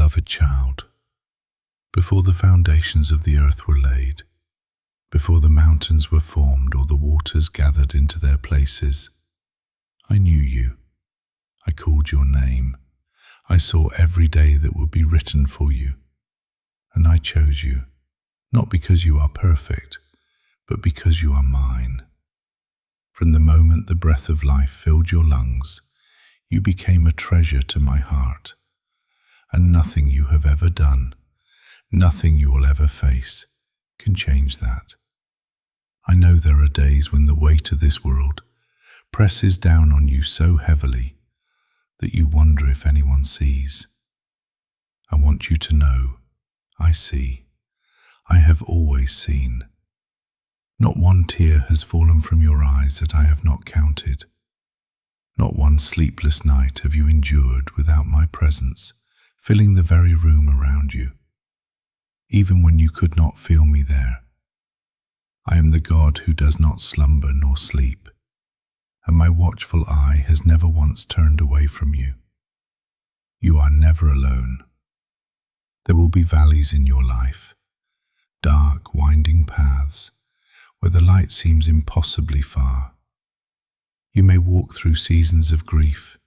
beloved child. Before the foundations of the earth were laid, before the mountains were formed or the waters gathered into their places, I knew you. I called your name. I saw every day that would be written for you. And I chose you, not because you are perfect, but because you are mine. From the moment the breath of life filled your lungs, you became a treasure to my heart. And nothing you have ever done, nothing you will ever face, can change that. I know there are days when the weight of this world presses down on you so heavily that you wonder if anyone sees. I want you to know, I see. I have always seen. Not one tear has fallen from your eyes that I have not counted. Not one sleepless night have you endured without my presence, filling the very room around you, even when you could not feel me there. I am the God who does not slumber nor sleep, and my watchful eye has never once turned away from you. You are never alone. There will be valleys in your life, dark, winding paths, where the light seems impossibly far. You may walk through seasons of grief,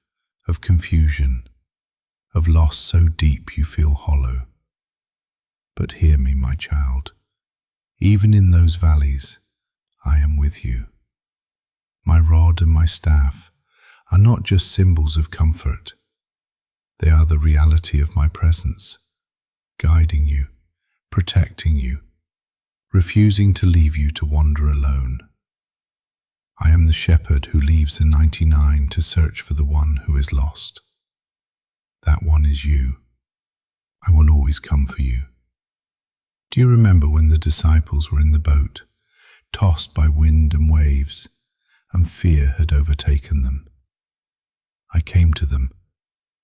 of confusion, of loss so deep you feel hollow. But hear me, my child. Even in those valleys, I am with you. My rod and my staff are not just symbols of comfort. They are the reality of my presence, guiding you, protecting you, refusing to leave you to wander alone. I am the shepherd who leaves the 99 to search for the one who is lost. That one is you. I will always come for you. Do you remember when the disciples were in the boat, tossed by wind and waves, and fear had overtaken them? I came to them,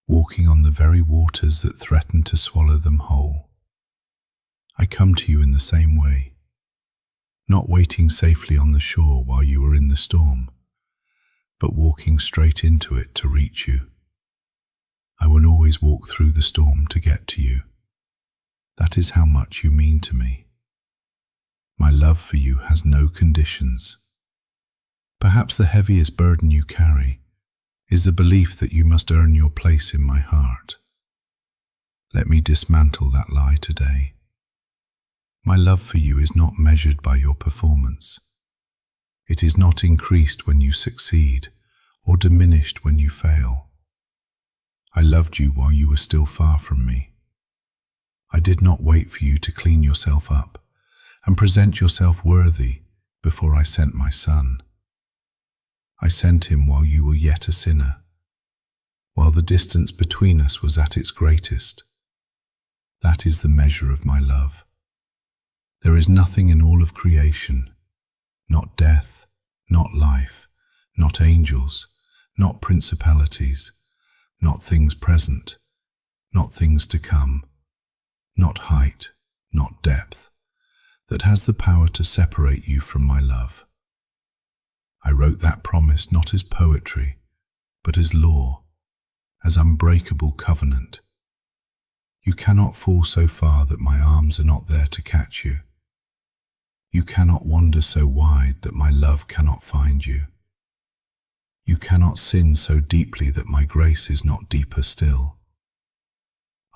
walking on the very waters that threatened to swallow them whole. I come to you in the same way, not waiting safely on the shore while you were in the storm, but walking straight into it to reach you. I will always walk through the storm to get to you. That is how much you mean to me. My love for you has no conditions. Perhaps the heaviest burden you carry is the belief that you must earn your place in my heart. Let me dismantle that lie today. My love for you is not measured by your performance. It is not increased when you succeed or diminished when you fail. I loved you while you were still far from me. I did not wait for you to clean yourself up and present yourself worthy before I sent my Son. I sent him while you were yet a sinner, while the distance between us was at its greatest. That is the measure of my love. There is nothing in all of creation, not death, not life, not angels, not principalities, not things present, not things to come, not height, not depth, that has the power to separate you from my love. I wrote that promise not as poetry, but as law, as unbreakable covenant. You cannot fall so far that my arms are not there to catch you. You cannot wander so wide that my love cannot find you. You cannot sin so deeply that my grace is not deeper still.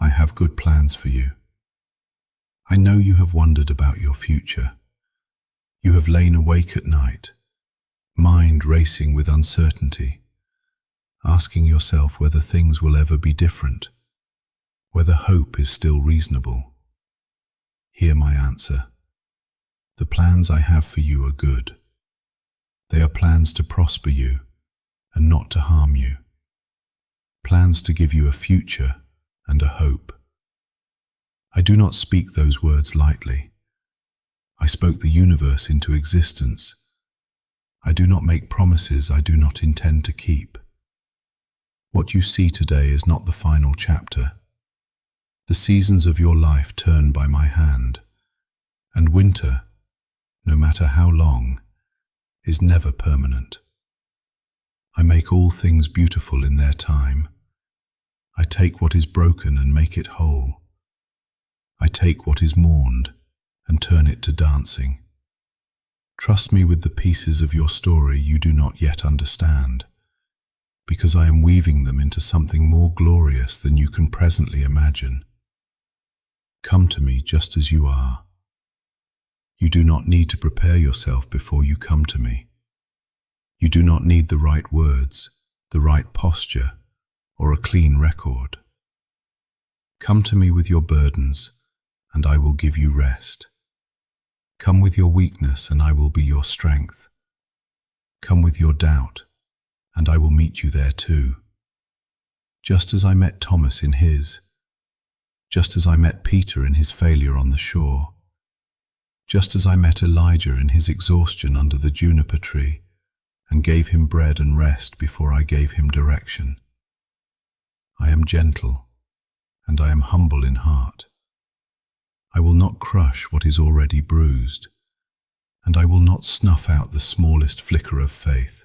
I have good plans for you. I know you have wondered about your future. You have lain awake at night, mind racing with uncertainty, asking yourself whether things will ever be different, whether hope is still reasonable. Hear my answer. The plans I have for you are good. They are plans to prosper you and not to harm you. Plans to give you a future and a hope. I do not speak those words lightly. I spoke the universe into existence. I do not make promises I do not intend to keep. What you see today is not the final chapter. The seasons of your life turn by my hand, and winter, no matter how long, is never permanent. I make all things beautiful in their time. I take what is broken and make it whole. I take what is mourned and turn it to dancing. Trust me with the pieces of your story you do not yet understand, because I am weaving them into something more glorious than you can presently imagine. Come to me just as you are. You do not need to prepare yourself before you come to me. You do not need the right words, the right posture, or a clean record. Come to me with your burdens, and I will give you rest. Come with your weakness, and I will be your strength. Come with your doubt, and I will meet you there too. Just as I met Thomas in his, just as I met Peter in his failure on the shore, just as I met Elijah in his exhaustion under the juniper tree and gave him bread and rest before I gave him direction. I am gentle, and I am humble in heart. I will not crush what is already bruised, and I will not snuff out the smallest flicker of faith.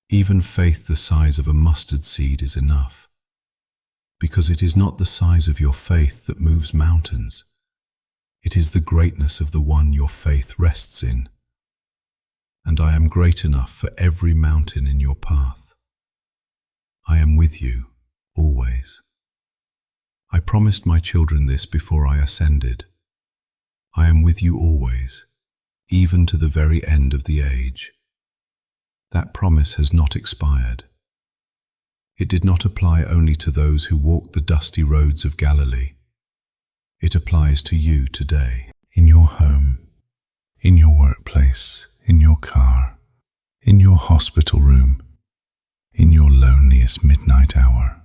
Even faith the size of a mustard seed is enough, because it is not the size of your faith that moves mountains. It is the greatness of the one your faith rests in. And I am great enough for every mountain in your path. I am with you, always. I promised my children this before I ascended. I am with you always, even to the very end of the age. That promise has not expired. It did not apply only to those who walked the dusty roads of Galilee. It applies to you today, in your home, in your workplace, in your car, in your hospital room, in your loneliest midnight hour.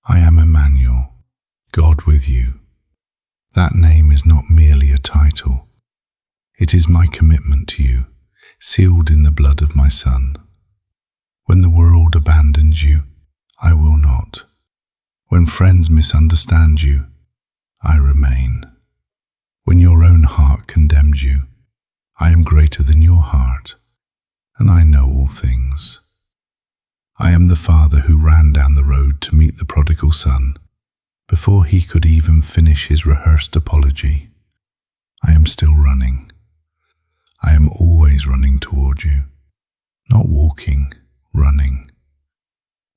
I am Emmanuel, God with you. That name is not merely a title. It is my commitment to you, sealed in the blood of my Son. When the world abandons you, I will not. When friends misunderstand you, I remain. When your own heart condemns you, I am greater than your heart, and I know all things. I am the Father who ran down the road to meet the prodigal son before he could even finish his rehearsed apology. I am still running. I am always running toward you, not walking, running,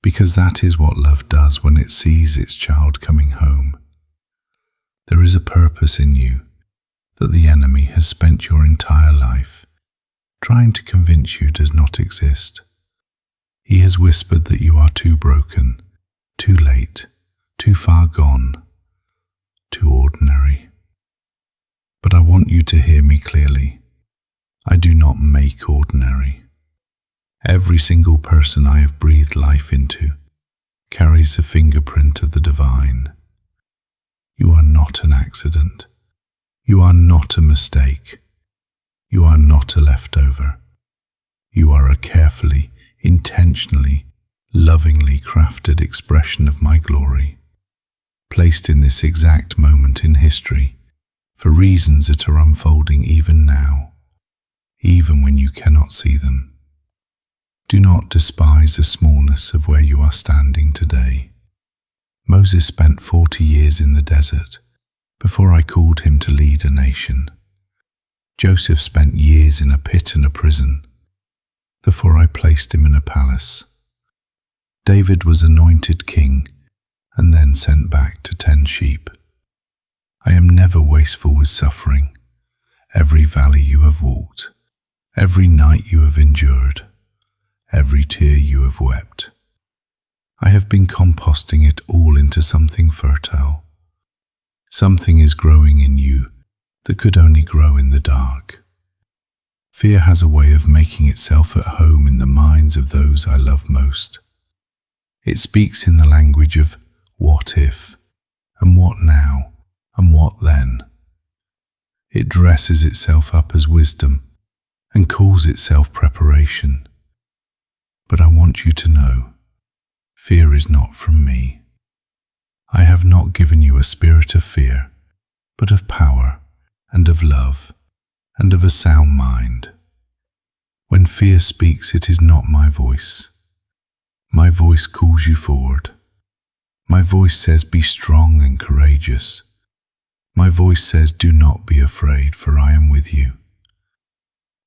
because that is what love does when it sees its child coming home. There is a purpose in you that the enemy has spent your entire life trying to convince you does not exist. He has whispered that you are too broken, too late, too far gone, too ordinary. But I want you to hear me clearly. I do not make ordinary. Every single person I have breathed life into carries a fingerprint of the divine. You are not an accident. You are not a mistake. You are not a leftover. You are a carefully, intentionally, lovingly crafted expression of my glory, placed in this exact moment in history for reasons that are unfolding even now, even when you cannot see them. Do not despise the smallness of where you are standing today. Moses spent 40 years in the desert before I called him to lead a nation. Joseph spent years in a pit and a prison before I placed him in a palace. David was anointed king and then sent back to tend sheep. I am never wasteful with suffering. Every valley you have walked, every night you have endured, every tear you have wept, I have been composting it all into something fertile. Something is growing in you that could only grow in the dark. Fear has a way of making itself at home in the minds of those I love most. It speaks in the language of what if, and what now, and what then. It dresses itself up as wisdom and calls itself preparation. But I want you to know, fear is not from me. I have not given you a spirit of fear, but of power and of love and of a sound mind. When fear speaks, it is not my voice. My voice calls you forward. My voice says, be strong and courageous. My voice says, do not be afraid, for I am with you.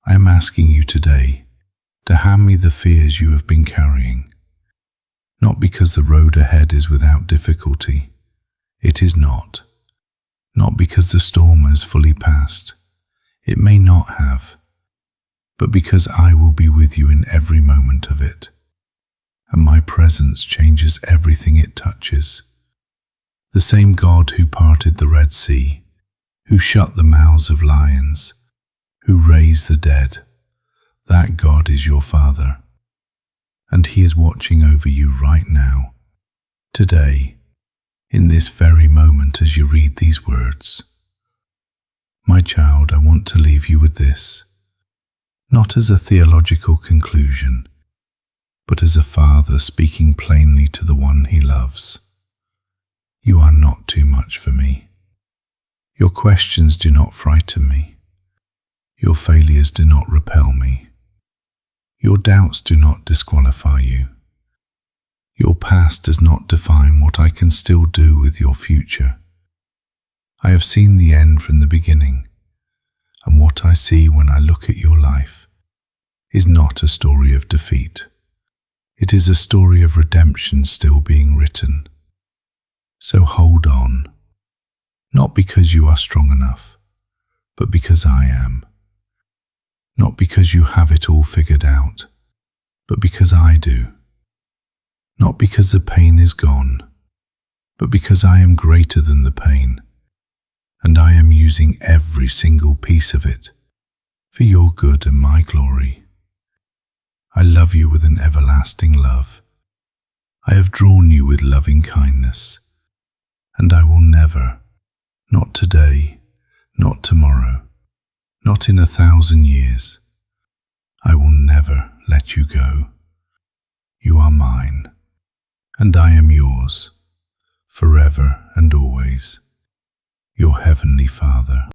I am asking you today to hand me the fears you have been carrying. Not because the road ahead is without difficulty. It is not. Not because the storm has fully passed. It may not have. But because I will be with you in every moment of it. And my presence changes everything it touches. The same God who parted the Red Sea, who shut the mouths of lions, who raised the dead, that God is your Father. And He is watching over you right now, today, in this very moment as you read these words. My child, I want to leave you with this, not as a theological conclusion, but as a father speaking plainly to the one he loves. You are not too much for me. Your questions do not frighten me. Your failures do not repel me. Your doubts do not disqualify you. Your past does not define what I can still do with your future. I have seen the end from the beginning, and what I see when I look at your life is not a story of defeat. It is a story of redemption still being written. So hold on, not because you are strong enough, but because I am. Not because you have it all figured out, but because I do. Not because the pain is gone, but because I am greater than the pain, and I am using every single piece of it for your good and my glory. I love you with an everlasting love. I have drawn you with loving kindness, and I will never, not today, not tomorrow, not in 1,000 years, I will never let you go. You are mine, and I am yours, forever and always, your Heavenly Father.